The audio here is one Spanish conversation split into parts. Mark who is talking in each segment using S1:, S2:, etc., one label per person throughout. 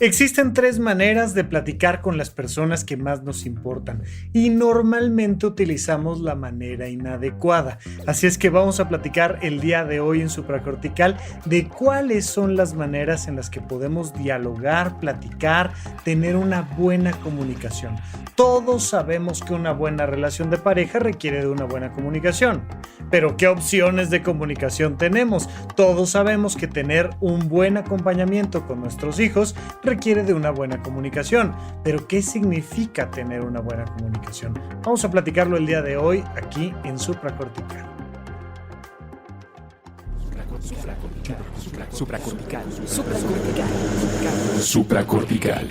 S1: Existen tres maneras de platicar con las personas que más nos importan y normalmente utilizamos la manera inadecuada. Así es que vamos a platicar el día de hoy en Supracortical de cuáles son las maneras en las que podemos dialogar, platicar, tener una buena comunicación. Todos sabemos que una buena relación de pareja requiere de una buena comunicación. Pero ¿qué opciones de comunicación tenemos? Todos sabemos que tener un buen acompañamiento con nuestros hijos requiere de una buena comunicación. Pero ¿qué significa tener una buena comunicación? Vamos a platicarlo el día de hoy aquí en Supracortical.
S2: Supracortical.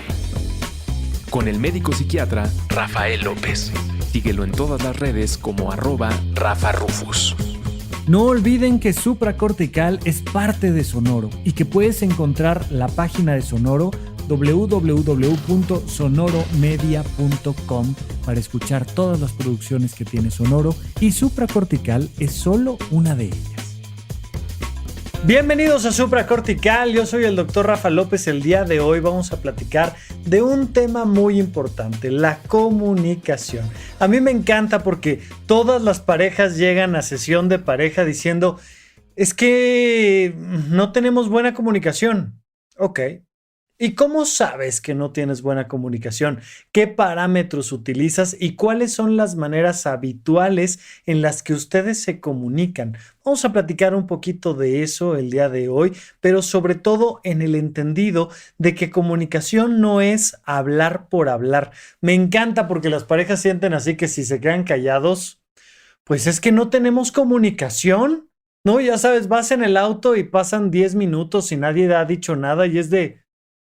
S2: Con el médico psiquiatra Rafael López. Síguelo en todas las redes como @RafaRufus.
S3: No olviden que Supracortical es parte de Sonoro y que puedes encontrar la página de Sonoro www.sonoromedia.com para escuchar todas las producciones que tiene Sonoro, y Supracortical es solo una de ellas.
S1: Bienvenidos a Supracortical, yo soy el Dr. Rafa López. El día de hoy vamos a platicar de un tema muy importante, la comunicación. A mí me encanta porque todas las parejas llegan a sesión de pareja diciendo, es que no tenemos buena comunicación. Ok. ¿Y cómo sabes que no tienes buena comunicación? ¿Qué parámetros utilizas y cuáles son las maneras habituales en las que ustedes se comunican? Vamos a platicar un poquito de eso el día de hoy, pero sobre todo en el entendido de que comunicación no es hablar por hablar. Me encanta porque las parejas sienten así que si se quedan callados, pues es que no tenemos comunicación, ¿no? Ya sabes, vas en el auto y pasan 10 minutos y nadie ha dicho nada y es de...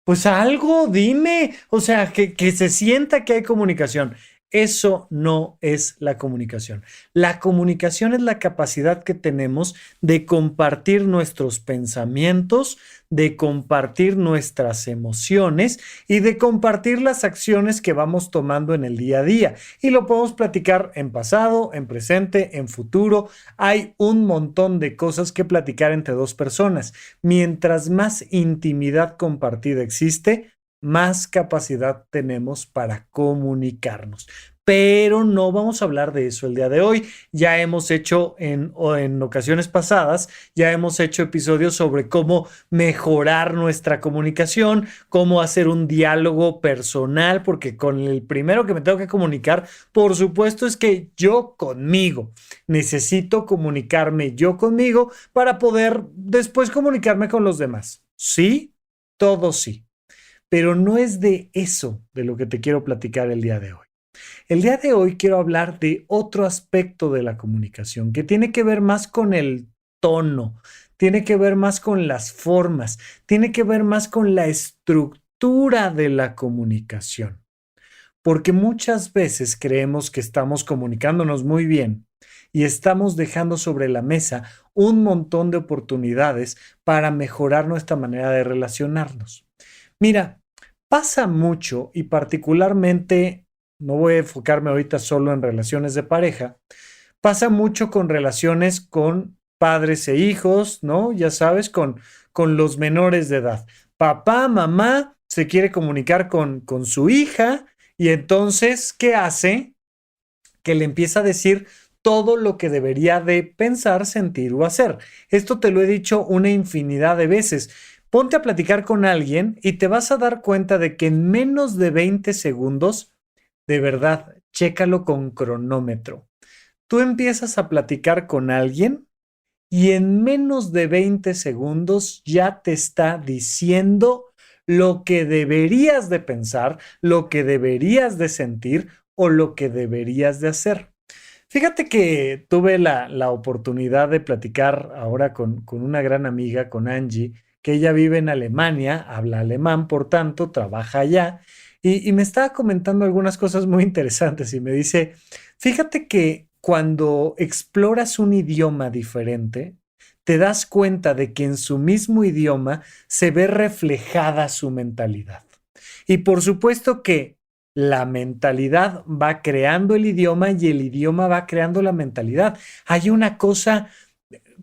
S1: pues algo, dime, o sea, que se sienta que hay comunicación. Eso no es la comunicación. La comunicación es la capacidad que tenemos de compartir nuestros pensamientos, de compartir nuestras emociones y de compartir las acciones que vamos tomando en el día a día. Y lo podemos platicar en pasado, en presente, en futuro. Hay un montón de cosas que platicar entre dos personas. Mientras más intimidad compartida existe, más capacidad tenemos para comunicarnos. Pero no vamos a hablar de eso el día de hoy. Ya hemos hecho en ocasiones pasadas, ya hemos hecho episodios sobre cómo mejorar nuestra comunicación, cómo hacer un diálogo personal, porque con el primero que me tengo que comunicar, por supuesto, es que yo conmigo. Necesito comunicarme yo conmigo para poder después comunicarme con los demás. ¿Sí? Todo sí. Pero no es de eso de lo que te quiero platicar el día de hoy. El día de hoy quiero hablar de otro aspecto de la comunicación que tiene que ver más con el tono, tiene que ver más con las formas, tiene que ver más con la estructura de la comunicación. Porque muchas veces creemos que estamos comunicándonos muy bien y estamos dejando sobre la mesa un montón de oportunidades para mejorar nuestra manera de relacionarnos. Mira, pasa mucho y particularmente, no voy a enfocarme ahorita solo en relaciones de pareja, pasa mucho con relaciones con padres e hijos, ¿no? Ya sabes, con los menores de edad. Papá, mamá se quiere comunicar con su hija y entonces, ¿qué hace? Que le empieza a decir todo lo que debería de pensar, sentir o hacer. Esto te lo he dicho una infinidad de veces. Ponte a platicar con alguien y te vas a dar cuenta de que en menos de 20 segundos, de verdad, chécalo con cronómetro. Tú empiezas a platicar con alguien y en menos de 20 segundos ya te está diciendo lo que deberías de pensar, lo que deberías de sentir o lo que deberías de hacer. Fíjate que tuve la oportunidad de platicar ahora con una gran amiga, con Angie, que ella vive en Alemania, habla alemán, por tanto, trabaja allá, y me estaba comentando algunas cosas muy interesantes y me dice, fíjate que cuando exploras un idioma diferente, te das cuenta de que en su mismo idioma se ve reflejada su mentalidad. Y por supuesto que la mentalidad va creando el idioma y el idioma va creando la mentalidad. Hay una cosa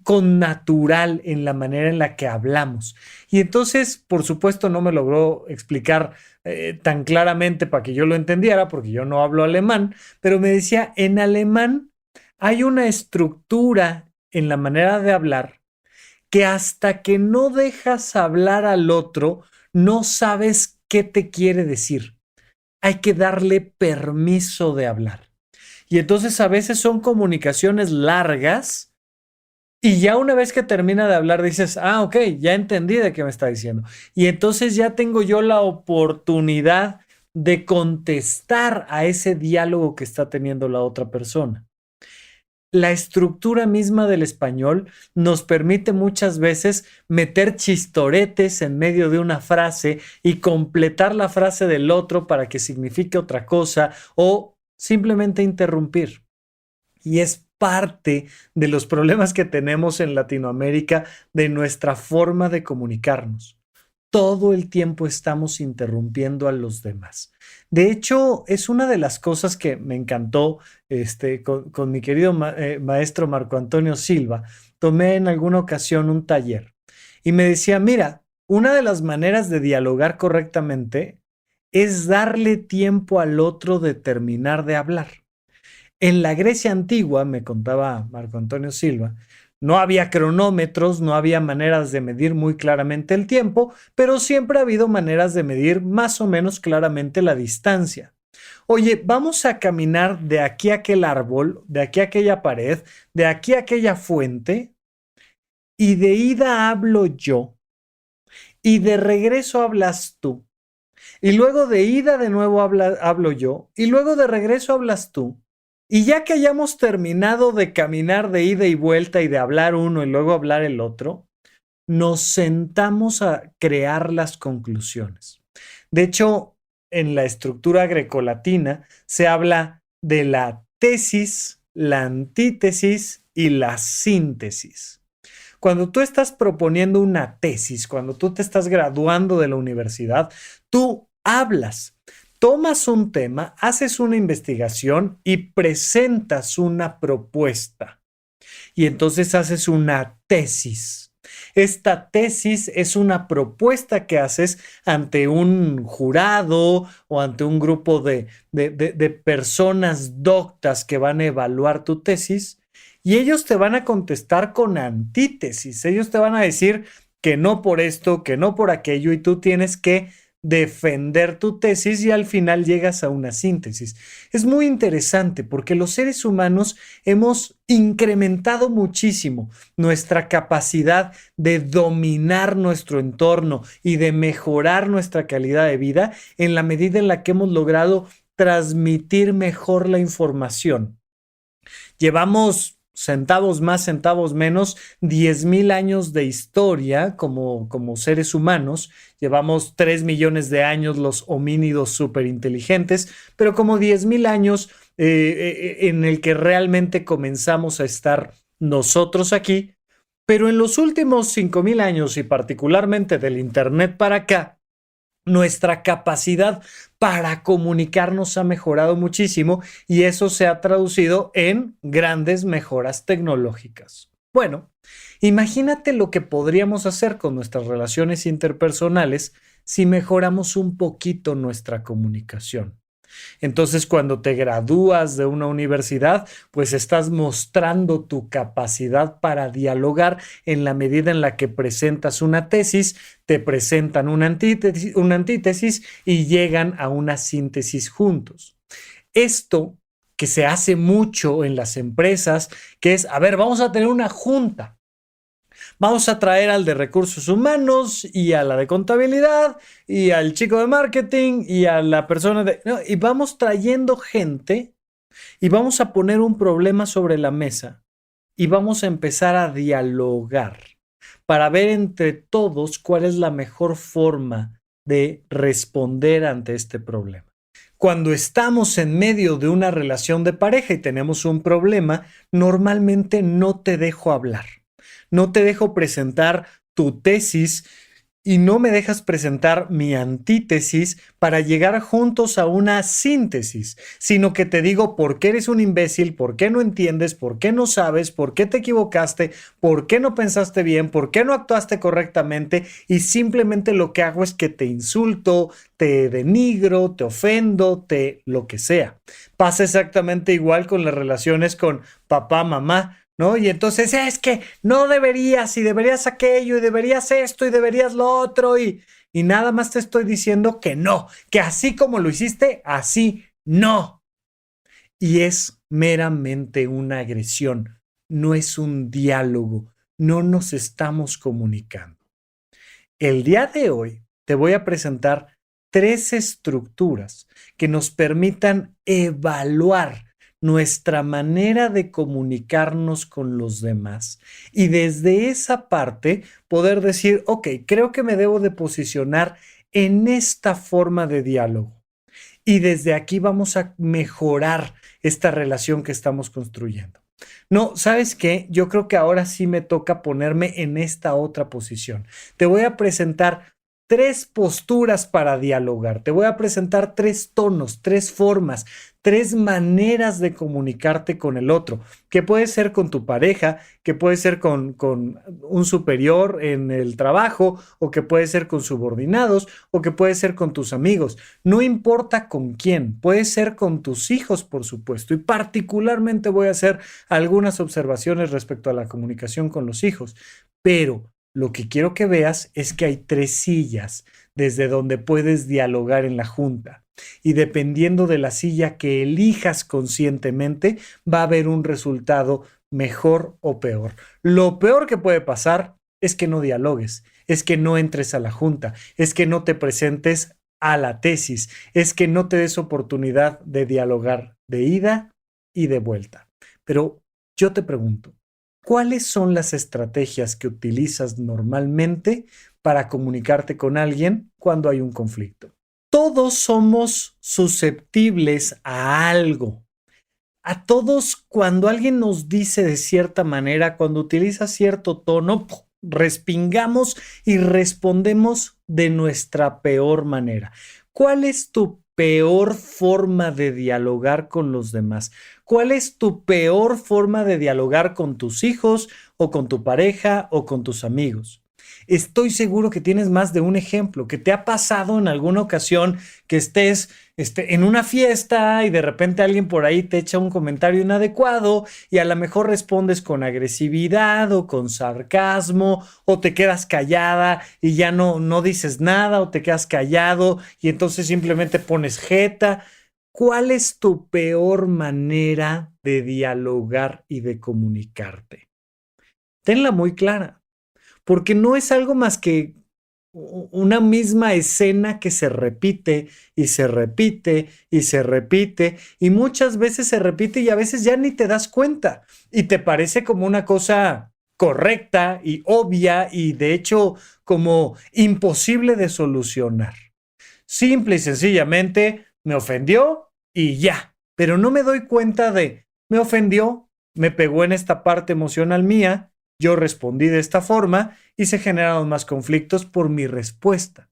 S1: connatural en la manera en la que hablamos. Y entonces, por supuesto, no me logró explicar tan claramente para que yo lo entendiera, porque yo no hablo alemán, pero me decía, en alemán hay una estructura en la manera de hablar que hasta que no dejas hablar al otro, no sabes qué te quiere decir. Hay que darle permiso de hablar. Y entonces a veces son comunicaciones largas y ya una vez que termina de hablar dices, ok, ya entendí de qué me está diciendo. Y entonces ya tengo yo la oportunidad de contestar a ese diálogo que está teniendo la otra persona. La estructura misma del español nos permite muchas veces meter chistoretes en medio de una frase y completar la frase del otro para que signifique otra cosa o simplemente interrumpir. Y es parte de los problemas que tenemos en Latinoamérica de nuestra forma de comunicarnos. Todo el tiempo estamos interrumpiendo a los demás. De hecho, es una de las cosas que me encantó con mi querido maestro Marco Antonio Silva. Tomé en alguna ocasión un taller y me decía, mira, una de las maneras de dialogar correctamente es darle tiempo al otro de terminar de hablar. En la Grecia antigua, me contaba Marco Antonio Silva, no había cronómetros, no había maneras de medir muy claramente el tiempo, pero siempre ha habido maneras de medir más o menos claramente la distancia. Oye, vamos a caminar de aquí a aquel árbol, de aquí a aquella pared, de aquí a aquella fuente, y de ida hablo yo, y de regreso hablas tú, y luego de ida de nuevo hablo yo, y luego de regreso hablas tú. Y ya que hayamos terminado de caminar de ida y vuelta y de hablar uno y luego hablar el otro, nos sentamos a crear las conclusiones. De hecho, en la estructura grecolatina se habla de la tesis, la antítesis y la síntesis. Cuando tú estás proponiendo una tesis, cuando tú te estás graduando de la universidad, tú hablas. Tomas un tema, haces una investigación y presentas una propuesta. Y entonces haces una tesis. Esta tesis es una propuesta que haces ante un jurado o ante un grupo de personas doctas que van a evaluar tu tesis y ellos te van a contestar con antítesis. Ellos te van a decir que no por esto, que no por aquello y tú tienes que defender tu tesis y al final llegas a una síntesis. Es muy interesante porque los seres humanos hemos incrementado muchísimo nuestra capacidad de dominar nuestro entorno y de mejorar nuestra calidad de vida en la medida en la que hemos logrado transmitir mejor la información. Llevamos centavos más, centavos menos, 10,000 años de historia como seres humanos. Llevamos 3 millones de años los homínidos superinteligentes, pero como 10,000 años en el que realmente comenzamos a estar nosotros aquí. Pero en los últimos 5,000 años y particularmente del Internet para acá, nuestra capacidad para comunicarnos ha mejorado muchísimo y eso se ha traducido en grandes mejoras tecnológicas. Bueno, imagínate lo que podríamos hacer con nuestras relaciones interpersonales si mejoramos un poquito nuestra comunicación. Entonces, cuando te gradúas de una universidad, pues estás mostrando tu capacidad para dialogar en la medida en la que presentas una tesis, te presentan una antítesis y llegan a una síntesis juntos. Esto que se hace mucho en las empresas, que es, a ver, vamos a tener una junta. Vamos a traer al de recursos humanos y a la de contabilidad y al chico de marketing y a la persona de... No, y vamos trayendo gente y vamos a poner un problema sobre la mesa y vamos a empezar a dialogar para ver entre todos cuál es la mejor forma de responder ante este problema. Cuando estamos en medio de una relación de pareja y tenemos un problema, normalmente no te dejo hablar. No te dejo presentar tu tesis y no me dejas presentar mi antítesis para llegar juntos a una síntesis, sino que te digo por qué eres un imbécil, por qué no entiendes, por qué no sabes, por qué te equivocaste, por qué no pensaste bien, por qué no actuaste correctamente, y simplemente lo que hago es que te insulto, te denigro, te ofendo, lo que sea. Pasa exactamente igual con las relaciones con papá, mamá, ¿no? Y entonces es que no deberías, y deberías aquello, y deberías esto, y deberías lo otro, y nada más te estoy diciendo que no, que así como lo hiciste, así no. Y es meramente una agresión, no es un diálogo, no nos estamos comunicando. El día de hoy te voy a presentar 3 estructuras que nos permitan evaluar nuestra manera de comunicarnos con los demás y desde esa parte poder decir, ok, creo que me debo de posicionar en esta forma de diálogo y desde aquí vamos a mejorar esta relación que estamos construyendo. No, ¿sabes qué? Yo creo que ahora sí me toca ponerme en esta otra posición. Te voy a presentar 3 posturas para dialogar. Te voy a presentar 3 tonos, 3 formas, 3 maneras de comunicarte con el otro, que puede ser con tu pareja, que puede ser con un superior en el trabajo, o que puede ser con subordinados, o que puede ser con tus amigos. No importa con quién, puede ser con tus hijos, por supuesto, y particularmente voy a hacer algunas observaciones respecto a la comunicación con los hijos, pero lo que quiero que veas es que hay 3 sillas desde donde puedes dialogar en la junta. Y dependiendo de la silla que elijas conscientemente, va a haber un resultado mejor o peor. Lo peor que puede pasar es que no dialogues, es que no entres a la junta, es que no te presentes a la tesis, es que no te des oportunidad de dialogar de ida y de vuelta. Pero yo te pregunto, ¿cuáles son las estrategias que utilizas normalmente para comunicarte con alguien cuando hay un conflicto? Todos somos susceptibles a algo. A todos, cuando alguien nos dice de cierta manera, cuando utiliza cierto tono, respingamos y respondemos de nuestra peor manera. ¿Cuál es tu peor forma de dialogar con los demás? ¿Cuál es tu peor forma de dialogar con tus hijos o con tu pareja o con tus amigos? Estoy seguro que tienes más de un ejemplo, que te ha pasado en alguna ocasión que estés en una fiesta y de repente alguien por ahí te echa un comentario inadecuado y a lo mejor respondes con agresividad o con sarcasmo o te quedas callada y ya no dices nada o te quedas callado y entonces simplemente pones jeta. ¿Cuál es tu peor manera de dialogar y de comunicarte? Tenla muy clara. Porque no es algo más que una misma escena que se repite y se repite y se repite y muchas veces se repite y a veces ya ni te das cuenta y te parece como una cosa correcta y obvia y de hecho como imposible de solucionar. Simple y sencillamente me ofendió y ya, pero no me doy cuenta de me ofendió, me pegó en esta parte emocional mía. Yo respondí de esta forma y se generaron más conflictos por mi respuesta.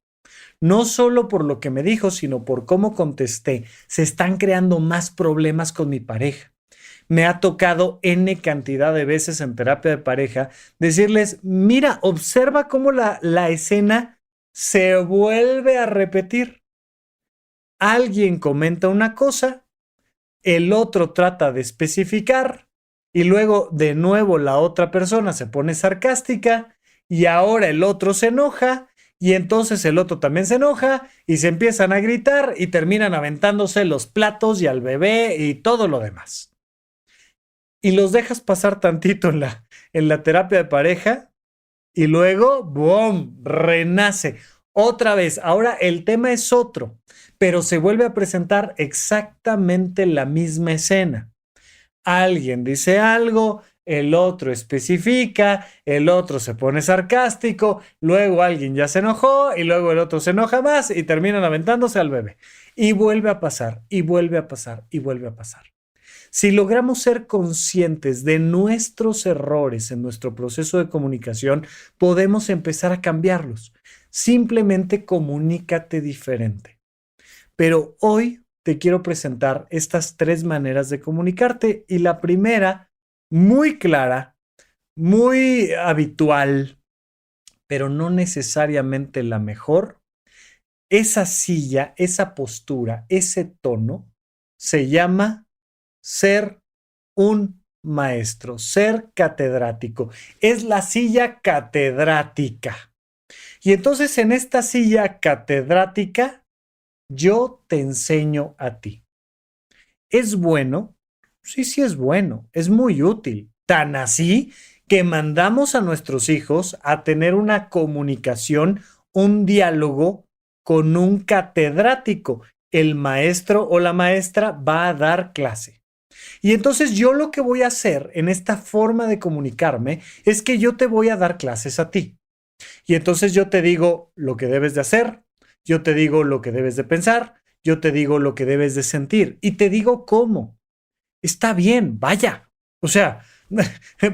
S1: No solo por lo que me dijo, sino por cómo contesté. Se están creando más problemas con mi pareja. Me ha tocado N cantidad de veces en terapia de pareja decirles, mira, observa cómo la escena se vuelve a repetir. Alguien comenta una cosa, el otro trata de especificar, y luego de nuevo la otra persona se pone sarcástica y ahora el otro se enoja y entonces el otro también se enoja y se empiezan a gritar y terminan aventándose los platos y al bebé y todo lo demás. Y los dejas pasar tantito en la terapia de pareja y luego, ¡boom!, renace. Otra vez, ahora el tema es otro, pero se vuelve a presentar exactamente la misma escena. Alguien dice algo, el otro especifica, el otro se pone sarcástico, luego alguien ya se enojó y luego el otro se enoja más y terminan aventándose al bebé. Y vuelve a pasar, y vuelve a pasar, y vuelve a pasar. Si logramos ser conscientes de nuestros errores en nuestro proceso de comunicación, podemos empezar a cambiarlos. simplemente comunícate diferente. Pero hoy te quiero presentar estas 3 maneras de comunicarte y la primera, muy clara, muy habitual, pero no necesariamente la mejor. Esa silla, esa postura, ese tono se llama ser un maestro, ser catedrático. Es la silla catedrática. Y entonces en esta silla catedrática yo te enseño a ti. ¿Es bueno? Sí, sí es bueno. Es muy útil. Tan así que mandamos a nuestros hijos a tener una comunicación, un diálogo con un catedrático. El maestro o la maestra va a dar clase. Y entonces yo lo que voy a hacer en esta forma de comunicarme es que yo te voy a dar clases a ti. Y entonces yo te digo lo que debes de hacer, yo te digo lo que debes de pensar, yo te digo lo que debes de sentir y te digo cómo. Está bien, vaya. O sea,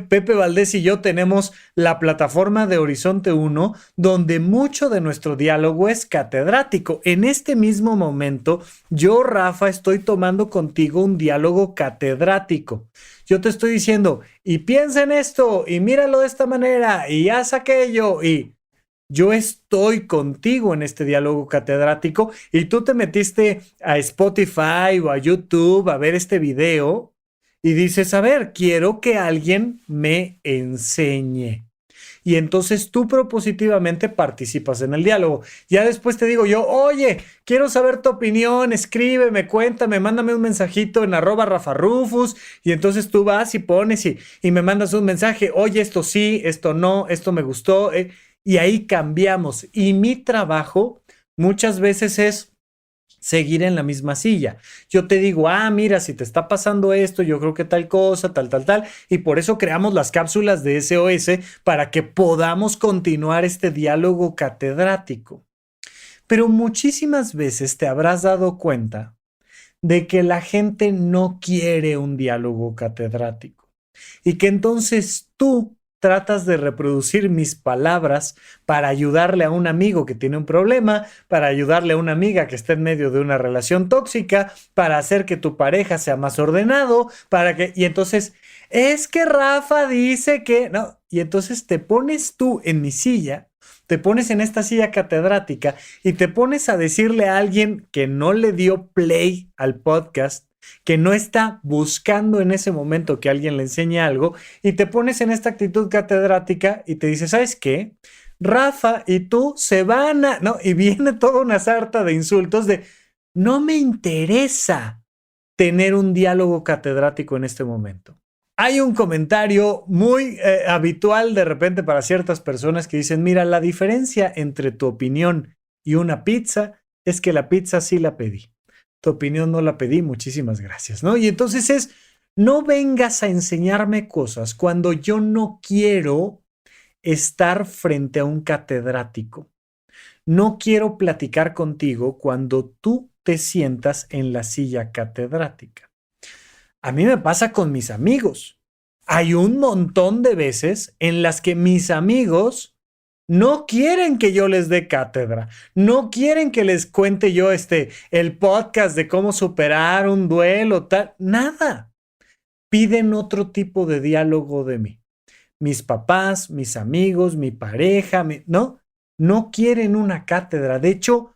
S1: Pepe Valdés y yo tenemos la plataforma de Horizonte 1, donde mucho de nuestro diálogo es catedrático. En este mismo momento, yo, Rafa, estoy tomando contigo un diálogo catedrático. Yo te estoy diciendo, y piensa en esto, y míralo de esta manera, y haz aquello, y yo estoy contigo en este diálogo catedrático, y tú te metiste a Spotify o a YouTube a ver este video, y dices, a ver, quiero que alguien me enseñe. Y entonces tú propositivamente participas en el diálogo. Ya después te digo yo, oye, quiero saber tu opinión, escríbeme, cuéntame, mándame un mensajito en @RafaRufus. Y entonces tú vas y pones y me mandas un mensaje, oye, esto sí, esto no, esto me gustó. Y ahí cambiamos. Y mi trabajo muchas veces es seguir en la misma silla. Yo te digo, mira, si te está pasando esto, yo creo que tal cosa, tal, y por eso creamos las cápsulas de SOS para que podamos continuar este diálogo catedrático. Pero muchísimas veces te habrás dado cuenta de que la gente no quiere un diálogo catedrático y que entonces tú tratas de reproducir mis palabras para ayudarle a un amigo que tiene un problema, para ayudarle a una amiga que está en medio de una relación tóxica, para hacer que tu pareja sea más ordenado, y entonces, es que Rafa dice que, no, y entonces te pones tú en mi silla, te pones en esta silla catedrática y te pones a decirle a alguien que no le dio play al podcast, que no está buscando en ese momento que alguien le enseñe algo, y te pones en esta actitud catedrática y te dices, ¿sabes qué? Rafa y tú se van a... No, y viene toda una sarta de insultos de, no me interesa tener un diálogo catedrático en este momento. Hay un comentario muy habitual de repente para ciertas personas que dicen, mira, la diferencia entre tu opinión y una pizza es que la pizza sí la pedí. Tu opinión no la pedí, muchísimas gracias, ¿no? Y entonces no vengas a enseñarme cosas cuando yo no quiero estar frente a un catedrático. No quiero platicar contigo cuando tú te sientas en la silla catedrática. A mí me pasa con mis amigos. Hay un montón de veces en las que mis amigos no quieren que yo les dé cátedra, no quieren que les cuente yo el podcast de cómo superar un duelo, tal, nada. Piden otro tipo de diálogo de mí. Mis papás, mis amigos, mi pareja, no quieren una cátedra. De hecho,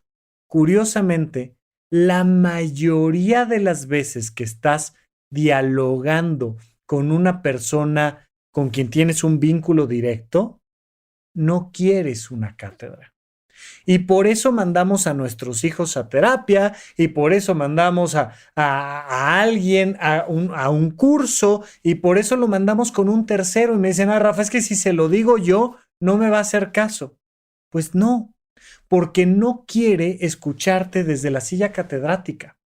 S1: curiosamente, la mayoría de las veces que estás dialogando con una persona con quien tienes un vínculo directo, no quieres una cátedra. Y por eso mandamos a nuestros hijos a terapia, y por eso mandamos a alguien a un curso, y por eso lo mandamos con un tercero. Y me dicen, Rafa, es que si se lo digo yo, no me va a hacer caso. Pues no, porque no quiere escucharte desde la silla catedrática.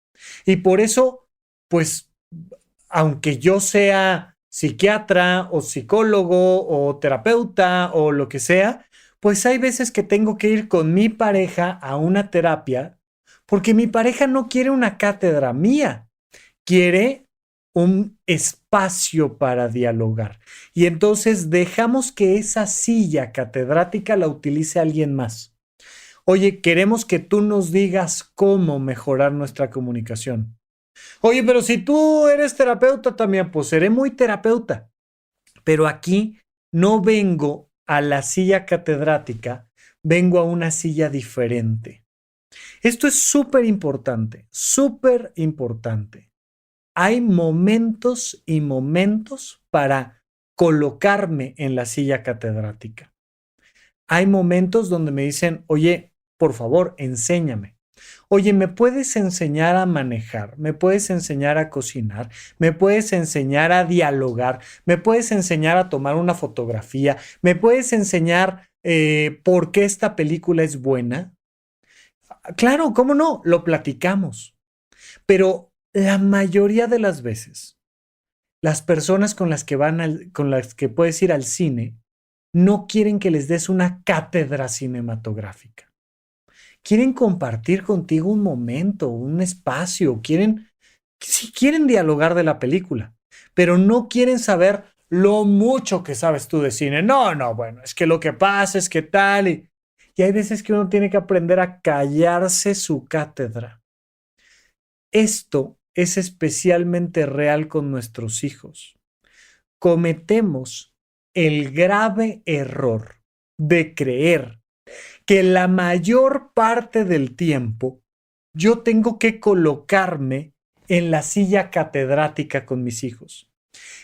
S1: Y por eso, pues, aunque yo sea psiquiatra o psicólogo o terapeuta o lo que sea, pues hay veces que tengo que ir con mi pareja a una terapia porque mi pareja no quiere una cátedra mía, quiere un espacio para dialogar. Y entonces dejamos que esa silla catedrática la utilice alguien más. Oye, queremos que tú nos digas cómo mejorar nuestra comunicación. Oye, pero si tú eres terapeuta también, pues seré muy terapeuta. Pero aquí no vengo a la silla catedrática, vengo a una silla diferente. Esto es súper importante, súper importante. Hay momentos y momentos para colocarme en la silla catedrática. Hay momentos donde me dicen, oye, por favor, enséñame. Oye, ¿me puedes enseñar a manejar? ¿Me puedes enseñar a cocinar? ¿Me puedes enseñar a dialogar? ¿Me puedes enseñar a tomar una fotografía? ¿Me puedes enseñar por qué esta película es buena? Claro, ¿cómo no? Lo platicamos. Pero la mayoría de las veces, las personas con las que puedes ir al cine no quieren que les des una cátedra cinematográfica. Quieren compartir contigo un momento, un espacio, sí quieren dialogar de la película, pero no quieren saber lo mucho que sabes tú de cine. No, bueno, es que lo que pasa es que tal y hay veces que uno tiene que aprender a callarse su cátedra. Esto es especialmente real con nuestros hijos. Cometemos el grave error de creer que la mayor parte del tiempo yo tengo que colocarme en la silla catedrática con mis hijos.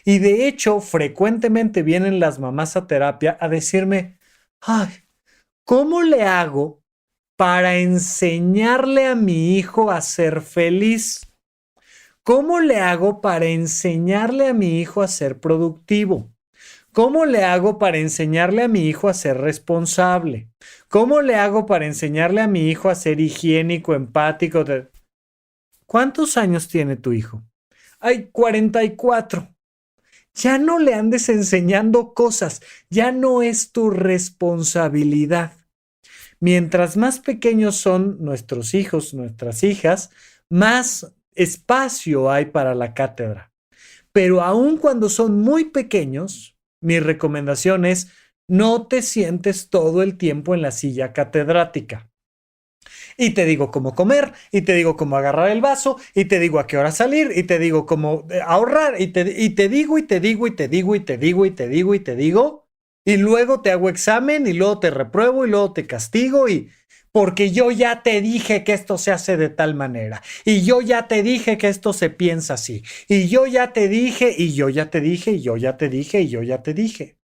S1: Y de hecho, frecuentemente vienen las mamás a terapia a decirme, ay, ¿cómo le hago para enseñarle a mi hijo a ser feliz? ¿Cómo le hago para enseñarle a mi hijo a ser productivo? ¿Cómo le hago para enseñarle a mi hijo a ser responsable? ¿Cómo le hago para enseñarle a mi hijo a ser higiénico, empático? ¿Cuántos años tiene tu hijo? Ay, 44. Ya no le andes enseñando cosas, ya no es tu responsabilidad. Mientras más pequeños son nuestros hijos, nuestras hijas, más espacio hay para la cátedra. Pero aun cuando son muy pequeños, mi recomendación es no te sientes todo el tiempo en la silla catedrática. Y te digo cómo comer, y te digo cómo agarrar el vaso, y te digo a qué hora salir, y te digo cómo ahorrar, y te digo, y luego te hago examen, y luego te repruebo, y luego te castigo, porque yo ya te dije que esto se hace de tal manera, y yo ya te dije que esto se piensa así, y yo ya te dije, y yo ya te dije, y yo ya te dije, y yo ya te dije.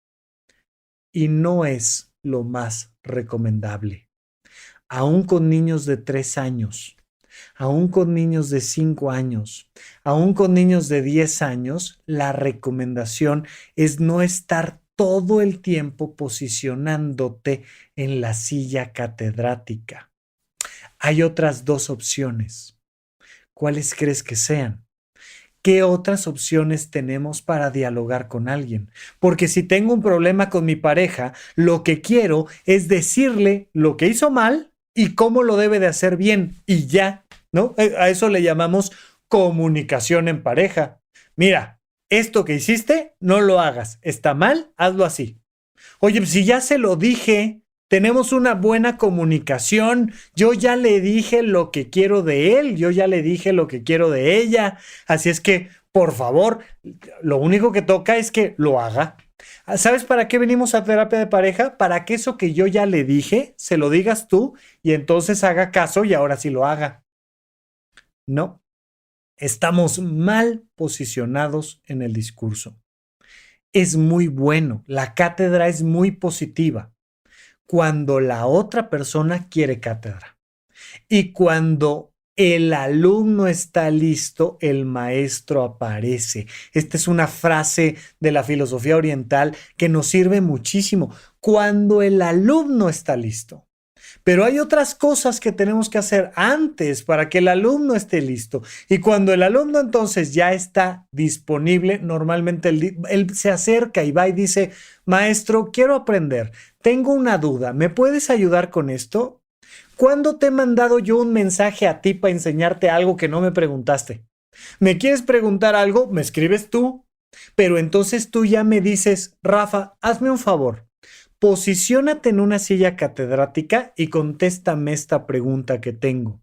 S1: Y no es lo más recomendable. Aún con niños de 3 años, aún con niños de 5 años, aún con niños de 10 años, la recomendación es no estar todo el tiempo posicionándote en la silla catedrática. Hay otras 2 opciones. ¿Cuáles crees que sean? ¿Qué otras opciones tenemos para dialogar con alguien? Porque si tengo un problema con mi pareja, lo que quiero es decirle lo que hizo mal y cómo lo debe de hacer bien y ya, ¿no? A eso le llamamos comunicación en pareja. Mira, esto que hiciste, no lo hagas. Está mal, hazlo así. Oye, si ya se lo dije, tenemos una buena comunicación. Yo ya le dije lo que quiero de él, yo ya le dije lo que quiero de ella. Así es que, por favor, lo único que toca es que lo haga. ¿Sabes para qué venimos a terapia de pareja? Para que eso que yo ya le dije, se lo digas tú y entonces haga caso y ahora sí lo haga. No, estamos mal posicionados en el discurso. Es muy bueno, la cátedra es muy positiva cuando la otra persona quiere cátedra. Y cuando el alumno está listo, el maestro aparece. Esta es una frase de la filosofía oriental que nos sirve muchísimo. Cuando el alumno está listo. Pero hay otras cosas que tenemos que hacer antes para que el alumno esté listo. Y cuando el alumno entonces ya está disponible, normalmente él se acerca y va y dice, maestro, quiero aprender. Tengo una duda. ¿Me puedes ayudar con esto? ¿Cuándo te he mandado yo un mensaje a ti para enseñarte algo que no me preguntaste? ¿Me quieres preguntar algo? Me escribes tú. Pero entonces tú ya me dices, Rafa, hazme un favor. posiciónate en una silla catedrática y contéstame esta pregunta que tengo.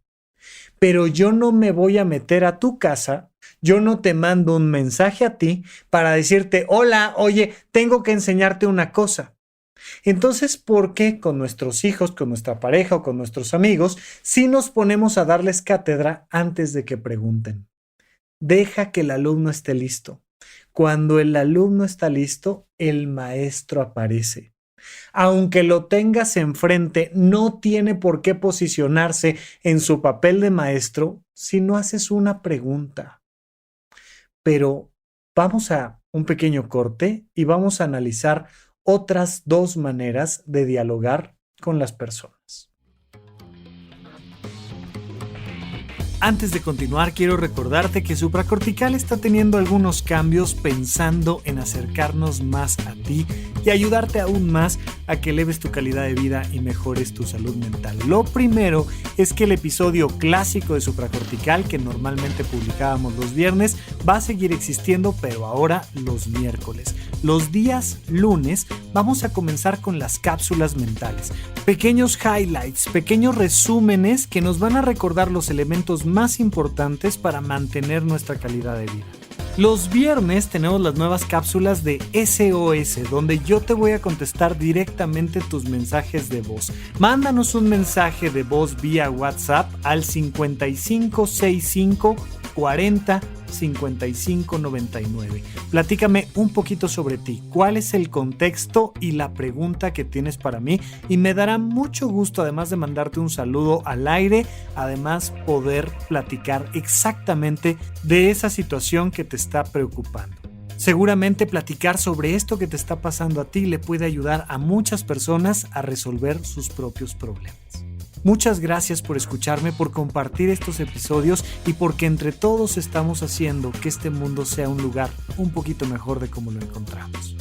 S1: Pero yo no me voy a meter a tu casa, yo no te mando un mensaje a ti para decirte, hola, oye, tengo que enseñarte una cosa. Entonces, ¿por qué con nuestros hijos, con nuestra pareja o con nuestros amigos, si nos ponemos a darles cátedra antes de que pregunten? Deja que el alumno esté listo. Cuando el alumno está listo, el maestro aparece. Aunque lo tengas enfrente, no tiene por qué posicionarse en su papel de maestro si no haces una pregunta. Pero vamos a un pequeño corte y vamos a analizar otras dos maneras de dialogar con las personas. Antes de continuar, quiero recordarte que Supracortical está teniendo algunos cambios pensando en acercarnos más a ti y ayudarte aún más a que eleves tu calidad de vida y mejores tu salud mental. Lo primero es que el episodio clásico de Supracortical, que normalmente publicábamos los viernes, va a seguir existiendo, pero ahora los miércoles. Los días lunes vamos a comenzar con las cápsulas mentales. Pequeños highlights, pequeños resúmenes que nos van a recordar los elementos más importantes para mantener nuestra calidad de vida. Los viernes tenemos las nuevas cápsulas de SOS, donde yo te voy a contestar directamente tus mensajes de voz. Mándanos un mensaje de voz vía WhatsApp al 5565 40 55 99. Platícame un poquito sobre ti, cuál es el contexto y la pregunta que tienes para mí, y me dará mucho gusto, además de mandarte un saludo al aire, además poder platicar exactamente de esa situación que te está preocupando. Seguramente platicar sobre esto que te está pasando a ti le puede ayudar a muchas personas a resolver sus propios problemas. Muchas gracias por escucharme, por compartir estos episodios y porque entre todos estamos haciendo que este mundo sea un lugar un poquito mejor de como lo encontramos.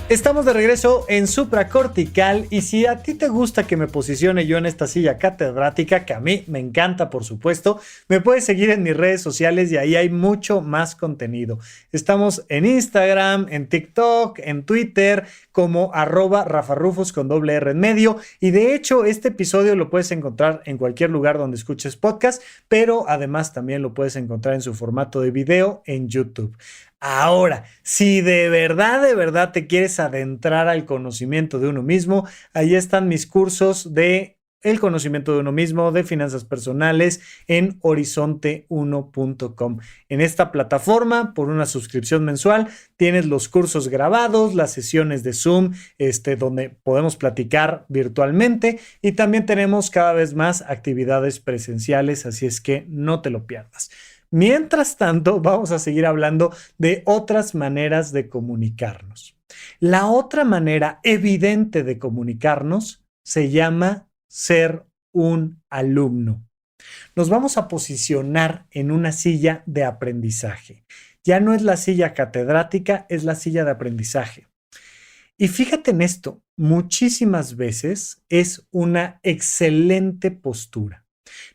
S1: Estamos de regreso en Supracortical y si a ti te gusta que me posicione yo en esta silla catedrática, que a mí me encanta por supuesto, me puedes seguir en mis redes sociales y ahí hay mucho más contenido. Estamos en Instagram, en TikTok, en Twitter como @RafaRufus con doble R en medio, y de hecho este episodio lo puedes encontrar en cualquier lugar donde escuches podcast, pero además también lo puedes encontrar en su formato de video en YouTube. Ahora, si de verdad te quieres adentrar al conocimiento de uno mismo, ahí están mis cursos de el conocimiento de uno mismo, de finanzas personales en horizonte1.com. En esta plataforma, por una suscripción mensual, tienes los cursos grabados, las sesiones de Zoom, donde podemos platicar virtualmente, y también tenemos cada vez más actividades presenciales, así es que no te lo pierdas. Mientras tanto, vamos a seguir hablando de otras maneras de comunicarnos. La otra manera evidente de comunicarnos se llama ser un alumno. Nos vamos a posicionar en una silla de aprendizaje. Ya no es la silla catedrática, es la silla de aprendizaje. Y fíjate en esto, muchísimas veces es una excelente postura.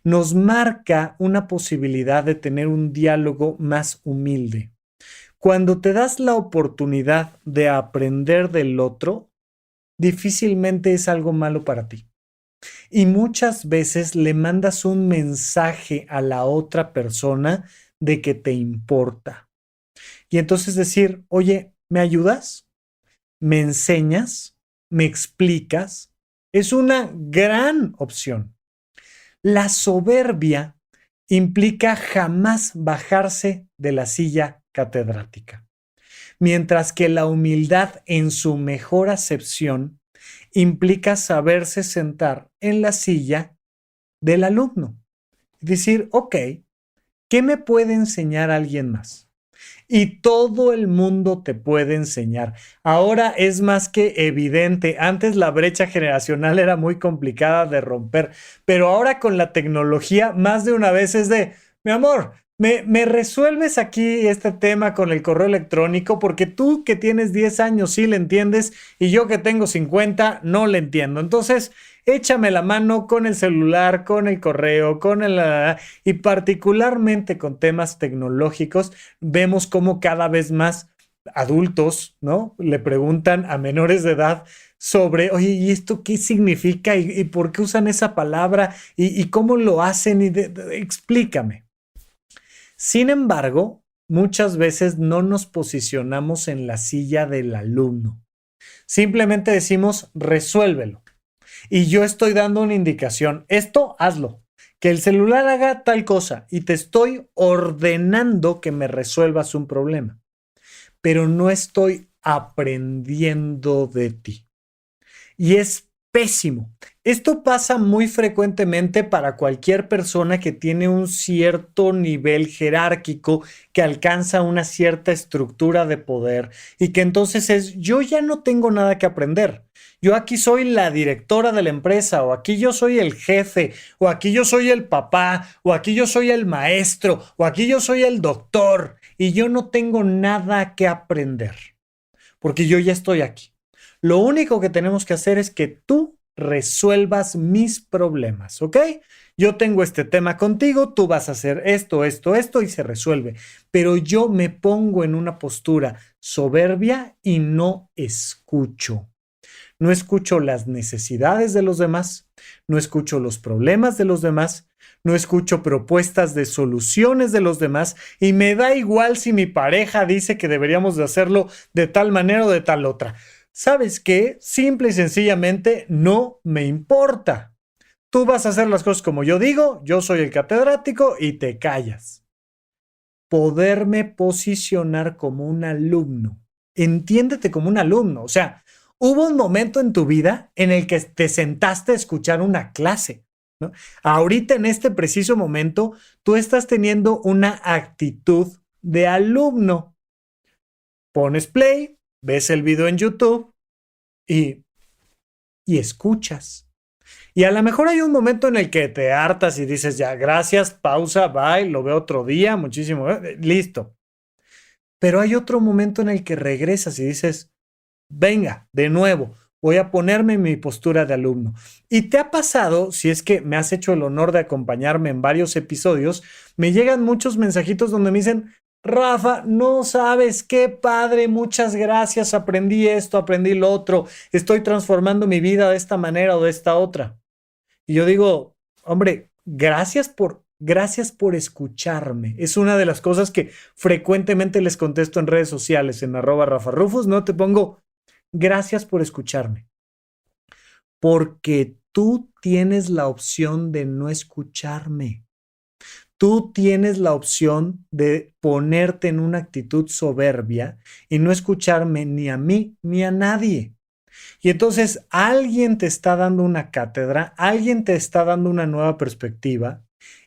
S1: Nos marca una posibilidad de tener un diálogo más humilde. Cuando te das la oportunidad de aprender del otro, difícilmente es algo malo para ti. Y muchas veces le mandas un mensaje a la otra persona de que te importa. Y entonces decir, oye, ¿me ayudas? ¿Me enseñas? ¿Me explicas? Es una gran opción. La soberbia implica jamás bajarse de la silla catedrática, mientras que la humildad en su mejor acepción implica saberse sentar en la silla del alumno. Decir, ok, ¿qué me puede enseñar alguien más? Y todo el mundo te puede enseñar. Ahora es más que evidente. Antes la brecha generacional era muy complicada de romper, pero ahora con la tecnología más de una vez es de, mi amor, ¿me resuelves aquí este tema con el correo electrónico? Porque tú que tienes 10 años sí le entiendes y yo que tengo 50 no le entiendo. Entonces, échame la mano con el celular, con el correo, y particularmente con temas tecnológicos, vemos cómo cada vez más adultos, ¿no? Le preguntan a menores de edad sobre, oye, ¿y esto qué significa? ¿Y por qué usan esa palabra? ¿Y cómo lo hacen? Explícame. Sin embargo, muchas veces no nos posicionamos en la silla del alumno. Simplemente decimos, resuélvelo. Y yo estoy dando una indicación. Esto, hazlo. Que el celular haga tal cosa y te estoy ordenando que me resuelvas un problema. Pero no estoy aprendiendo de ti. Y es pésimo. Esto pasa muy frecuentemente para cualquier persona que tiene un cierto nivel jerárquico, que alcanza una cierta estructura de poder y que entonces es, yo ya no tengo nada que aprender. Yo aquí soy la directora de la empresa, o aquí yo soy el jefe, o aquí yo soy el papá, o aquí yo soy el maestro, o aquí yo soy el doctor, y yo no tengo nada que aprender, porque yo ya estoy aquí. Lo único que tenemos que hacer es que tú resuelvas mis problemas, ¿ok? Yo tengo este tema contigo, tú vas a hacer esto, esto, esto y se resuelve. Pero yo me pongo en una postura soberbia y no escucho. No escucho las necesidades de los demás, no escucho los problemas de los demás, no escucho propuestas de soluciones de los demás y me da igual si mi pareja dice que deberíamos de hacerlo de tal manera o de tal otra. ¿Sabes qué? Simple y sencillamente no me importa. Tú vas a hacer las cosas como yo digo, yo soy el catedrático y te callas. Poderme posicionar como un alumno. Entiéndete como un alumno. O sea, hubo un momento en tu vida en el que te sentaste a escuchar una clase, ¿no? Ahorita en este preciso momento, tú estás teniendo una actitud de alumno. Pones play, ves el video en YouTube y escuchas. Y a lo mejor hay un momento en el que te hartas y dices, ya, gracias, pausa, bye, lo veo otro día, muchísimo, listo. Pero hay otro momento en el que regresas y dices, venga, de nuevo, voy a ponerme en mi postura de alumno. Y te ha pasado, si es que me has hecho el honor de acompañarme en varios episodios, me llegan muchos mensajitos donde me dicen, Rafa, no sabes qué padre, muchas gracias, aprendí esto, aprendí lo otro, estoy transformando mi vida de esta manera o de esta otra. Y yo digo, hombre, gracias por escucharme. Es una de las cosas que frecuentemente les contesto en redes sociales, en @RafaRufus, ¿no? Te pongo, gracias por escucharme. Porque tú tienes la opción de no escucharme. Tú tienes la opción de ponerte en una actitud soberbia y no escucharme ni a mí ni a nadie. Y entonces alguien te está dando una cátedra, alguien te está dando una nueva perspectiva,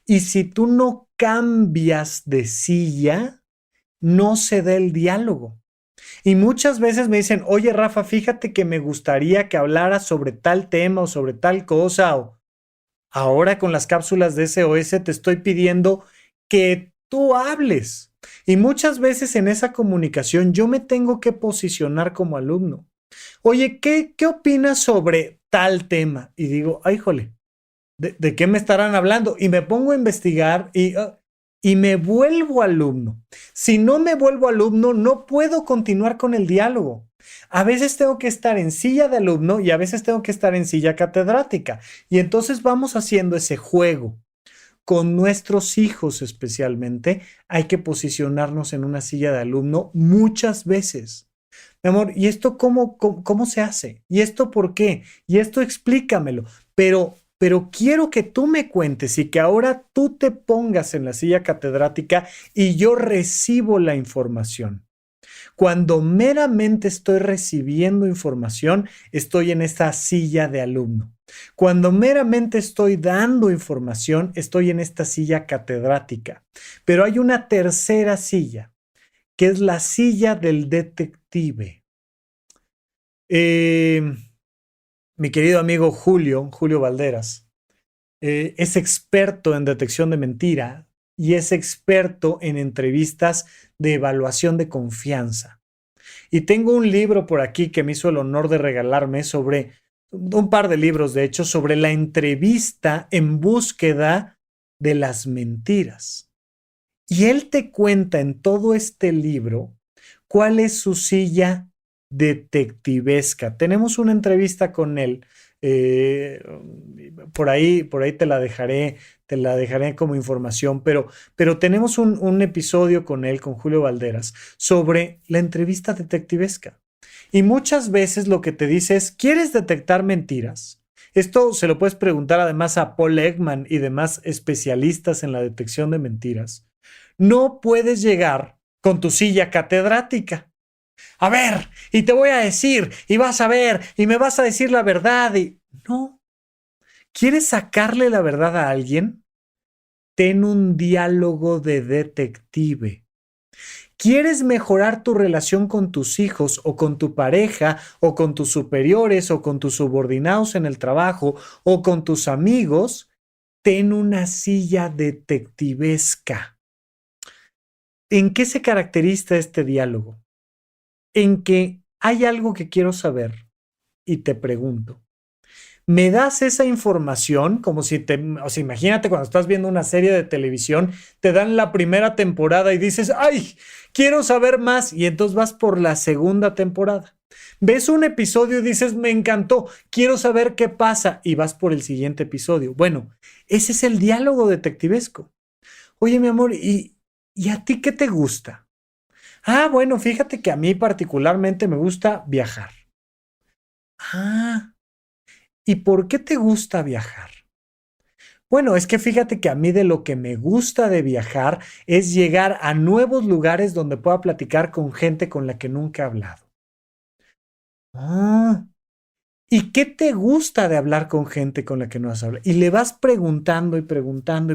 S1: y si tú no cambias de silla, no se da el diálogo. Y muchas veces me dicen, oye Rafa, fíjate que me gustaría que hablaras sobre tal tema o sobre tal cosa, o ahora con las cápsulas de SOS te estoy pidiendo que tú hables. Y muchas veces en esa comunicación yo me tengo que posicionar como alumno. Oye, ¿qué opinas sobre tal tema? Y digo, ay, jole, ¿de qué me estarán hablando? Y me pongo a investigar y me vuelvo alumno. Si no me vuelvo alumno, no puedo continuar con el diálogo. A veces tengo que estar en silla de alumno y a veces tengo que estar en silla catedrática. Y entonces vamos haciendo ese juego. Con nuestros hijos especialmente, hay que posicionarnos en una silla de alumno muchas veces. Mi amor, ¿y esto cómo se hace? ¿Y esto por qué? Y esto explícamelo. Pero quiero que tú me cuentes y que ahora tú te pongas en la silla catedrática y yo recibo la información. Cuando meramente estoy recibiendo información, estoy en esta silla de alumno. Cuando meramente estoy dando información, estoy en esta silla catedrática. Pero hay una tercera silla, que es la silla del detective. Mi querido amigo Julio Valderas, es experto en detección de mentira y es experto en entrevistas de evaluación de confianza. Y tengo un libro por aquí que me hizo el honor de regalarme sobre, un par de libros de hecho, sobre la entrevista en búsqueda de las mentiras. Y él te cuenta en todo este libro ¿Cuál es su silla detectivesca? Tenemos una entrevista con él. Por ahí te la dejaré como información, pero tenemos un episodio con él, con Julio Valderas, sobre la entrevista detectivesca. Y muchas veces lo que te dice es, ¿quieres detectar mentiras? Esto se lo puedes preguntar además a Paul Ekman y demás especialistas en la detección de mentiras. No puedes llegar con tu silla catedrática. A ver, y te voy a decir, y vas a ver, y me vas a decir la verdad. No. ¿Quieres sacarle la verdad a alguien? Ten un diálogo de detective. ¿Quieres mejorar tu relación con tus hijos o con tu pareja o con tus superiores o con tus subordinados en el trabajo o con tus amigos? Ten una silla detectivesca. ¿En qué se caracteriza este diálogo? En que hay algo que quiero saber y te pregunto. ¿Me das esa información? Como si o sea, imagínate cuando estás viendo una serie de televisión, te dan la primera temporada y dices, ¡ay! Quiero saber más. Y entonces vas por la segunda temporada. Ves un episodio y dices, me encantó, quiero saber qué pasa. Y vas por el siguiente episodio. Bueno, ese es el diálogo detectivesco. Oye, mi amor, ¿y a ti qué te gusta? Ah, bueno, fíjate que a mí particularmente me gusta viajar. Ah, ¿y por qué te gusta viajar? Bueno, es que fíjate que a mí de lo que me gusta de viajar es llegar a nuevos lugares donde pueda platicar con gente con la que nunca he hablado. Ah, ¿y qué te gusta de hablar con gente con la que no has hablado? Y le vas preguntando y preguntando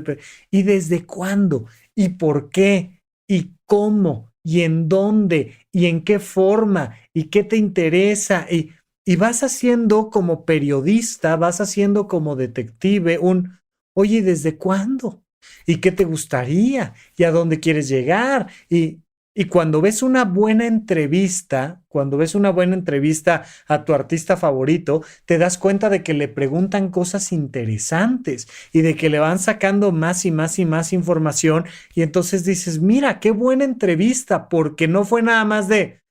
S1: ¿y desde cuándo? ¿Y por qué? ¿Y cómo? ¿Y en dónde? ¿Y en qué forma? ¿Y qué te interesa? Y vas haciendo como periodista, vas haciendo como detective oye, ¿desde cuándo? ¿Y qué te gustaría? ¿Y a dónde quieres llegar? Y cuando ves una buena entrevista a tu artista favorito, te das cuenta de que le preguntan cosas interesantes y de que le van sacando más y más y más información. Y entonces dices, mira, qué buena entrevista, porque no fue nada más de,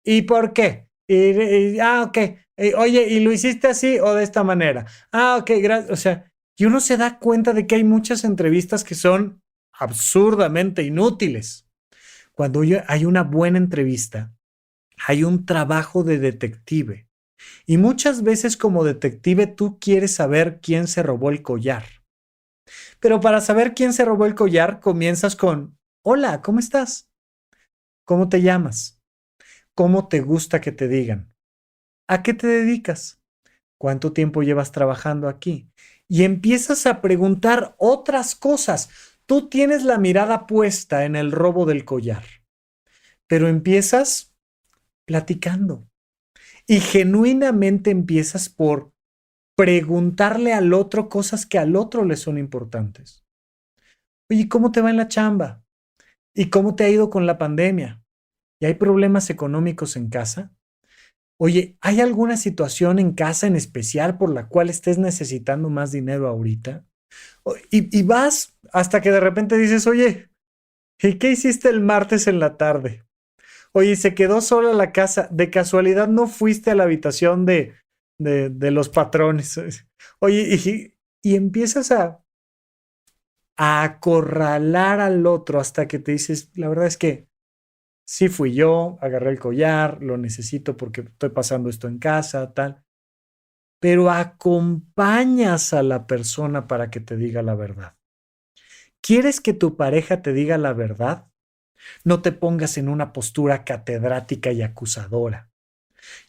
S1: ¿y por qué? Ok. Oye, ¿y lo hiciste así o de esta manera? Ah, ok, gracias. O sea, y uno se da cuenta de que hay muchas entrevistas que son absurdamente inútiles. Cuando hay una buena entrevista, hay un trabajo de detective. Y muchas veces como detective tú quieres saber quién se robó el collar. Pero para saber quién se robó el collar, comienzas con, hola, ¿cómo estás? ¿Cómo te llamas? ¿Cómo te gusta que te digan? ¿A qué te dedicas? ¿Cuánto tiempo llevas trabajando aquí? Y empiezas a preguntar otras cosas. Tú tienes la mirada puesta en el robo del collar, pero empiezas platicando y genuinamente empiezas por preguntarle al otro cosas que al otro le son importantes. Oye, ¿cómo te va en la chamba? ¿Y cómo te ha ido con la pandemia? ¿Y hay problemas económicos en casa? Oye, ¿hay alguna situación en casa en especial por la cual estés necesitando más dinero ahorita? Y vas hasta que de repente dices, oye, ¿y qué hiciste el martes en la tarde? Oye, se quedó sola la casa. ¿De casualidad no fuiste a la habitación de los patrones? Oye, y empiezas a acorralar al otro hasta que te dices, la verdad es que sí fui yo, agarré el collar, lo necesito porque estoy pasando esto en casa, tal. Pero acompañas a la persona para que te diga la verdad. ¿Quieres que tu pareja te diga la verdad? No te pongas en una postura catedrática y acusadora.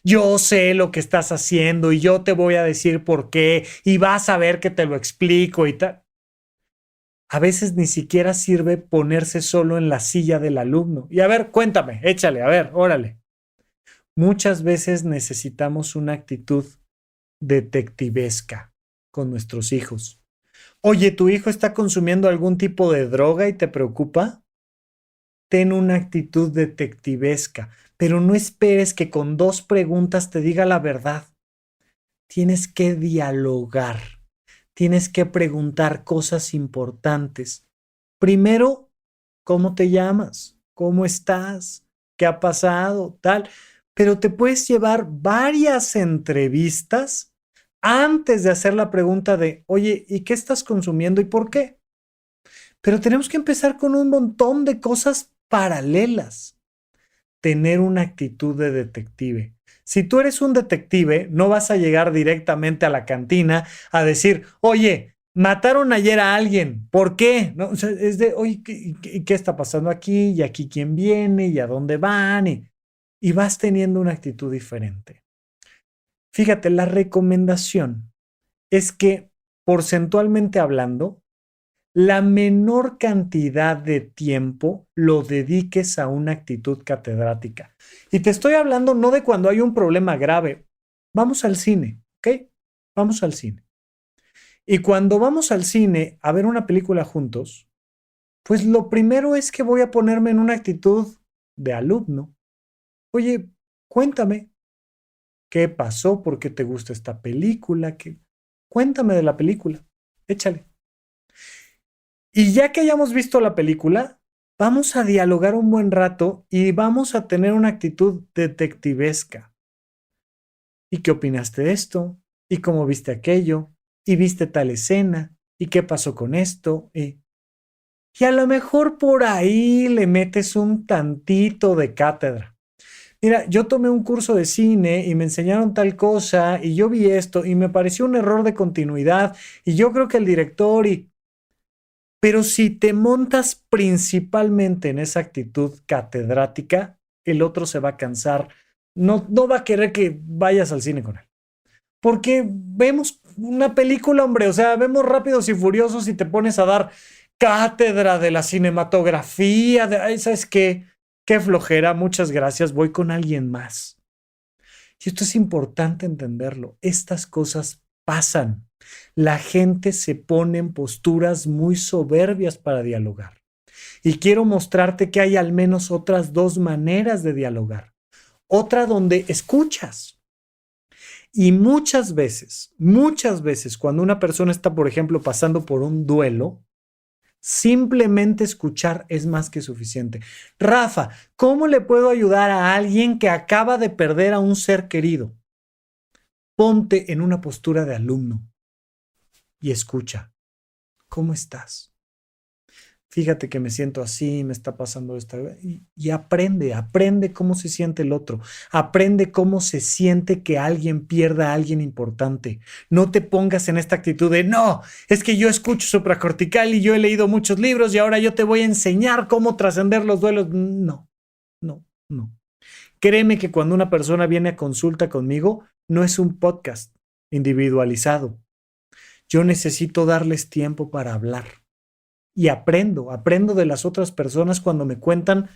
S1: Yo sé lo que estás haciendo y yo te voy a decir por qué y vas a ver que te lo explico y tal. A veces ni siquiera sirve ponerse solo en la silla del alumno. Y a ver, cuéntame, échale, a ver, órale. Muchas veces necesitamos una actitud detectivesca con nuestros hijos. Oye, ¿tu hijo está consumiendo algún tipo de droga y te preocupa? Ten una actitud detectivesca, pero no esperes que con 2 preguntas te diga la verdad. Tienes que dialogar, tienes que preguntar cosas importantes. Primero, ¿cómo te llamas? ¿Cómo estás? ¿qué ha pasado? Tal. Pero te puedes llevar varias entrevistas antes de hacer la pregunta de, oye, ¿y qué estás consumiendo y por qué? Pero tenemos que empezar con un montón de cosas paralelas. Tener una actitud de detective. Si tú eres un detective, no vas a llegar directamente a la cantina a decir, oye, mataron ayer a alguien, ¿por qué? No, o sea, es de, oye, ¿qué está pasando aquí? ¿Y aquí quién viene? ¿Y a dónde van? Y vas teniendo una actitud diferente. Fíjate, la recomendación es que, porcentualmente hablando, la menor cantidad de tiempo lo dediques a una actitud catedrática. Y te estoy hablando no de cuando hay un problema grave. Vamos al cine, ¿ok? Vamos al cine. Y cuando vamos al cine a ver una película juntos, pues lo primero es que voy a ponerme en una actitud de alumno. Oye, cuéntame, ¿qué pasó? ¿Por qué te gusta esta película? Cuéntame de la película. Échale. Y ya que hayamos visto la película, vamos a dialogar un buen rato y vamos a tener una actitud detectivesca. ¿Y qué opinaste de esto? ¿Y cómo viste aquello? ¿Y viste tal escena? ¿Y qué pasó con esto? Y a lo mejor por ahí le metes un tantito de cátedra. Mira, yo tomé un curso de cine y me enseñaron tal cosa y yo vi esto y me pareció un error de continuidad y yo creo que el director y... Pero si te montas principalmente en esa actitud catedrática, el otro se va a cansar. No va a querer que vayas al cine con él. Porque vemos una película, hombre, o sea, vemos Rápidos y Furiosos y te pones a dar cátedra de la cinematografía. Ay, ¿sabes qué? Qué flojera, muchas gracias, voy con alguien más. Y esto es importante entenderlo. Estas cosas pasan. La gente se pone en posturas muy soberbias para dialogar. Y quiero mostrarte que hay al menos otras dos maneras de dialogar. Otra donde escuchas. Y muchas veces, cuando una persona está, por ejemplo, pasando por un duelo, simplemente escuchar es más que suficiente. Rafa, ¿cómo le puedo ayudar a alguien que acaba de perder a un ser querido? Ponte en una postura de alumno y escucha. ¿Cómo estás? Fíjate que me siento así, me está pasando esto. Y aprende cómo se siente el otro. Aprende cómo se siente que alguien pierda a alguien importante. No te pongas en esta actitud de, no, es que yo escucho supracortical y yo he leído muchos libros y ahora yo te voy a enseñar cómo trascender los duelos. No. Créeme que cuando una persona viene a consulta conmigo, no es un podcast individualizado. Yo necesito darles tiempo para hablar. Y aprendo de las otras personas cuando me cuentan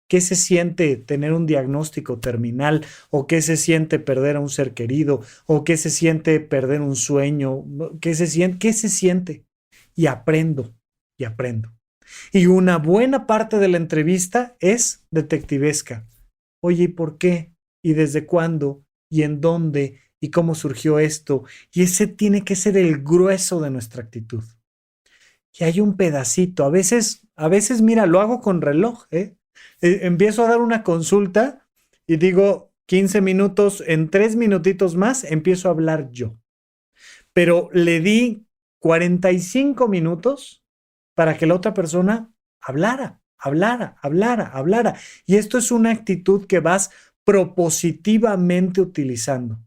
S1: qué se siente tener un diagnóstico terminal, o qué se siente perder a un ser querido, o qué se siente perder un sueño, qué se siente. Y aprendo. Y una buena parte de la entrevista es detectivesca. Oye, ¿y por qué? ¿Y desde cuándo? ¿Y en dónde? ¿Y cómo surgió esto? Y ese tiene que ser el grueso de nuestra actitud. Y hay un pedacito, a veces, mira, lo hago con reloj, empiezo a dar una consulta y digo 15 minutos, en 3 minutitos más empiezo a hablar yo. Pero le di 45 minutos para que la otra persona hablara. Y esto es una actitud que vas propositivamente utilizando.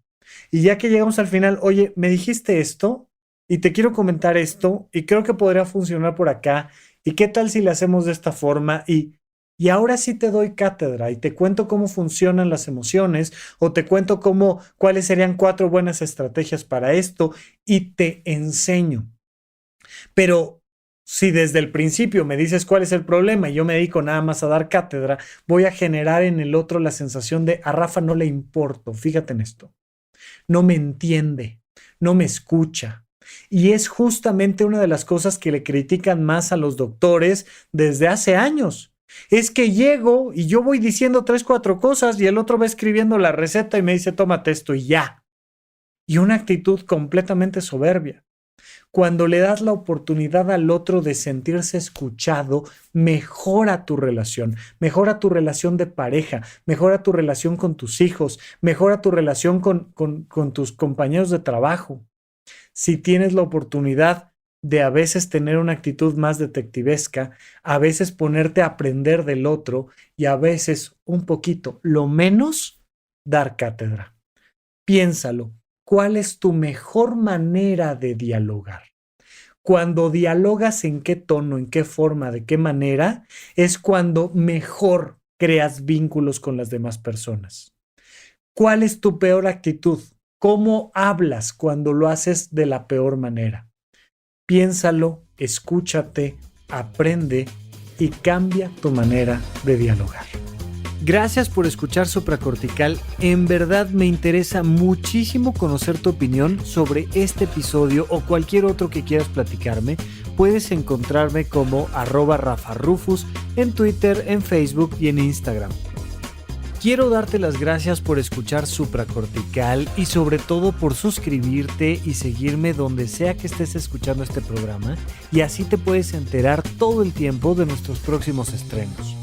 S1: Y ya que llegamos al final, oye, me dijiste esto y te quiero comentar esto y creo que podría funcionar por acá. ¿Y qué tal si le hacemos de esta forma? Y ahora sí te doy cátedra y te cuento cómo funcionan las emociones, o te cuento cuáles serían 4 buenas estrategias para esto y te enseño. Pero si desde el principio me dices cuál es el problema y yo me dedico nada más a dar cátedra, voy a generar en el otro la sensación de a Rafa no le importo. Fíjate en esto. No me entiende, no me escucha. Y es justamente una de las cosas que le critican más a los doctores desde hace años. Es que llego y yo voy diciendo 3, 4 cosas y el otro va escribiendo la receta y me dice tómate esto y ya. Y una actitud completamente soberbia. Cuando le das la oportunidad al otro de sentirse escuchado, mejora tu relación de pareja, mejora tu relación con tus hijos, mejora tu relación con tus compañeros de trabajo. Si tienes la oportunidad de a veces tener una actitud más detectivesca, a veces ponerte a aprender del otro y a veces un poquito, lo menos, dar cátedra. Piénsalo. ¿Cuál es tu mejor manera de dialogar? Cuando dialogas en qué tono, en qué forma, de qué manera, es cuando mejor creas vínculos con las demás personas. ¿Cuál es tu peor actitud? ¿Cómo hablas cuando lo haces de la peor manera? Piénsalo, escúchate, aprende y cambia tu manera de dialogar. Gracias por escuchar Supracortical. En verdad me interesa muchísimo conocer tu opinión sobre este episodio o cualquier otro que quieras platicarme. Puedes encontrarme como @RafaRufus en Twitter, en Facebook y en Instagram. Quiero darte las gracias por escuchar Supracortical y sobre todo por suscribirte y seguirme donde sea que estés escuchando este programa, y así te puedes enterar todo el tiempo de nuestros próximos estrenos.